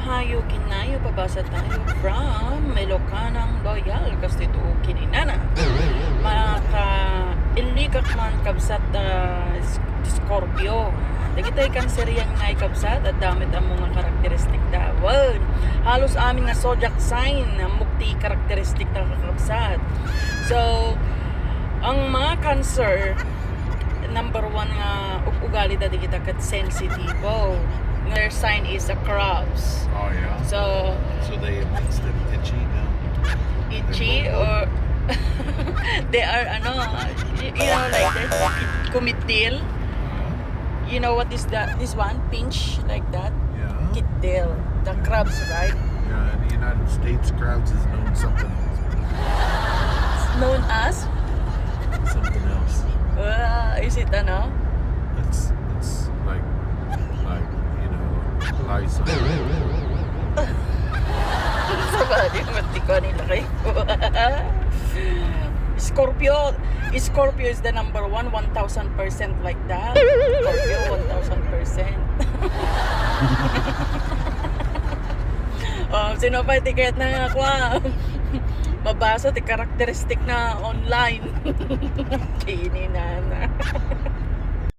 hayo kinayo pabasa tayo from Melocanang Loyal Kastito Kininana. Maka ilikak man kabsat Scorpio. Dagitay kanseriyang ngay kabsat at damit ang mga karakteristik dawan. Halos amin nga zodiac sign ang mukti karakteristik na kakabsat. So, ang mga cancer, number one nga ugali dati kita kat sensitibo. Their sign is a crabs. Oh yeah. So They makes them itchy now. itchy or they are you know like that Kumiddil. You know what is that? This one pinch like that. Yeah. Kumiddil, the crabs, right? Yeah. In the United States, crabs is known something else. Known as Something else. is it It's like you know, Lysol. Sabadi mati ko nila kayo. Scorpio is the number one, 1,000% like that. Scorpio, 1,000%. Sino pa tiket na ako mabasa ti karakteristik na online. Kini na.